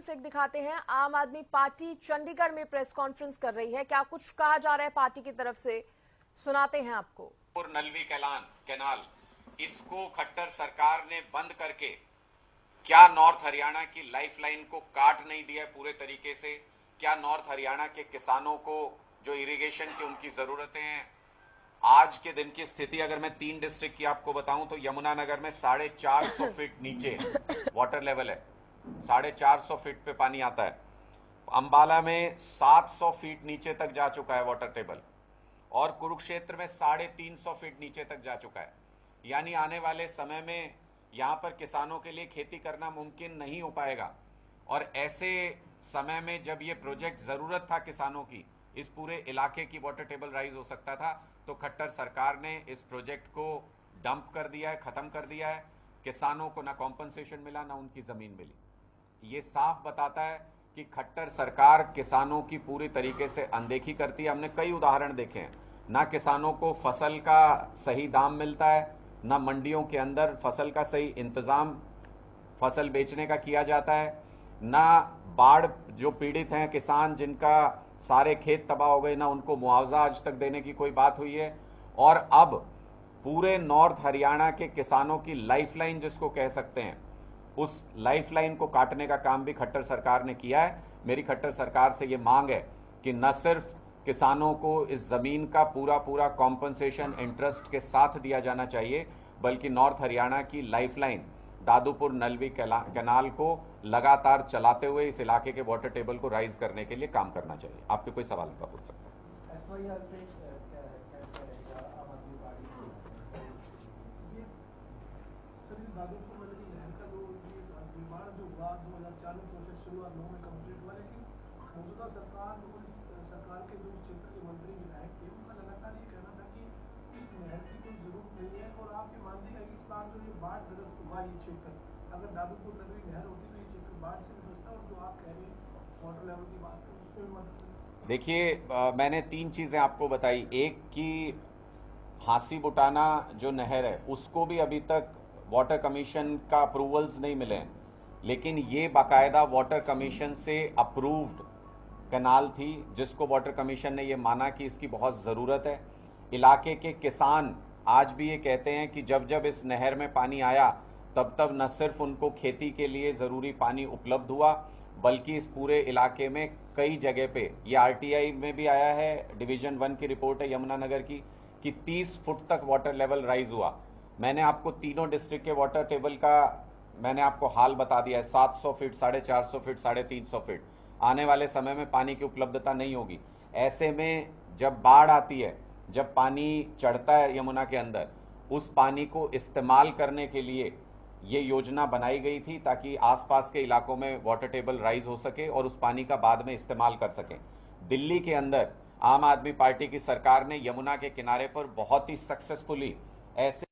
से दिखाते हैं। आम आदमी पार्टी चंडीगढ़ में प्रेस कॉन्फ्रेंस कर रही है। क्या कुछ कहा जा रहा है पार्टी की तरफ से, सुनाते हैं आपको। नलवी कैनाल इसको खट्टर सरकार ने बंद करके क्या नॉर्थ हरियाणा की लाइफलाइन को काट नहीं दिया है पूरे तरीके से? क्या नॉर्थ हरियाणा के किसानों को जो इरिगेशन की उनकी जरूरतें हैं, आज के दिन की स्थिति अगर मैं 3 डिस्ट्रिक्ट की आपको बताऊं तो यमुनानगर में 450 फीट नीचे वाटर लेवल है, 450 फीट पे पानी आता है। अंबाला में 700 फीट नीचे तक जा चुका है वाटर टेबल, और कुरुक्षेत्र में 350 फीट नीचे तक जा चुका है। यानी आने वाले समय में यहां पर किसानों के लिए खेती करना मुमकिन नहीं हो पाएगा। और ऐसे समय में जब ये प्रोजेक्ट जरूरत था किसानों की, इस पूरे इलाके की वाटर टेबल राइज हो सकता था, तो खट्टर सरकार ने इस प्रोजेक्ट को डंप कर दिया है, खत्म कर दिया है। किसानों को ना कॉम्पनसेशन मिला, ना उनकी जमीन मिली। ये साफ बताता है कि खट्टर सरकार किसानों की पूरी तरीके से अनदेखी करती है। हमने कई उदाहरण देखे हैं, ना किसानों को फसल का सही दाम मिलता है, ना मंडियों के अंदर फसल का सही इंतजाम फसल बेचने का किया जाता है, ना बाढ़ जो पीड़ित हैं किसान जिनका सारे खेत तबाह हो गए, ना उनको मुआवजा आज तक देने की कोई बात हुई है। और अब पूरे नॉर्थ हरियाणा के किसानों की लाइफलाइन जिसको कह सकते हैं, उस लाइफलाइन को काटने का काम भी खट्टर सरकार ने किया है। मेरी खट्टर सरकार से ये मांग है कि न सिर्फ किसानों को इस जमीन का पूरा पूरा कॉम्पनसेशन इंटरेस्ट के साथ दिया जाना चाहिए, बल्कि नॉर्थ हरियाणा की लाइफलाइन दादूपुर नलवी कैनाल को लगातार चलाते हुए इस इलाके के वाटर टेबल को राइज करने के लिए काम करना चाहिए। आपके कोई सवाल का पूछ सकते दादूपुर नदी नहर का जो निर्माण जो हुआ 2004 में प्रोजेक्ट शुरू हुआ, 9 में कंप्लीट हुआ, लेकिन मौजूदा सरकार के जो क्षेत्र के मंत्री विधायक थे उनका लगातार ये कहना था कि इस नहर की कोई जरूरत नहीं है। और आप ये मानते हैं कि इस बार जो ये बाढ़ ग्रस्त हुआ ये क्षेत्र, अगर दादूपुर नदी नहर होती तो ये क्षेत्र बाढ़ से भी बचता, और जो आप कह रहे हैं वाटर लेवल की बात करें उसमें भी मदद मिलती। देखिए, मैंने 3 चीजें आपको बताई। एक कि हांसी बुटाना जो नहर है उसको भी अभी तक वाटर कमीशन का अप्रूवल्स नहीं मिले हैं, लेकिन ये बाकायदा वाटर कमीशन से अप्रूव्ड कैनाल थी, जिसको वाटर कमीशन ने ये माना कि इसकी बहुत ज़रूरत है। इलाके के किसान आज भी ये कहते हैं कि जब जब इस नहर में पानी आया तब तब न सिर्फ उनको खेती के लिए ज़रूरी पानी उपलब्ध हुआ, बल्कि इस पूरे इलाके में कई जगह पे, ये आरटीआई में भी आया है, डिवीजन 1 की रिपोर्ट है यमुनानगर की, कि 30 फुट तक वाटर लेवल राइज हुआ। मैंने आपको तीनों डिस्ट्रिक्ट के वाटर टेबल का मैंने आपको हाल बता दिया है, 700 फीट, 450 फीट, 350 फीट। आने वाले समय में पानी की उपलब्धता नहीं होगी। ऐसे में जब बाढ़ आती है, जब पानी चढ़ता है यमुना के अंदर, उस पानी को इस्तेमाल करने के लिए ये योजना बनाई गई थी, ताकि आसपास के इलाकों में वाटर टेबल राइज हो सके और उस पानी का बाद में इस्तेमाल कर सकें। दिल्ली के अंदर आम आदमी पार्टी की सरकार ने यमुना के किनारे पर बहुत ही सक्सेसफुली ऐसे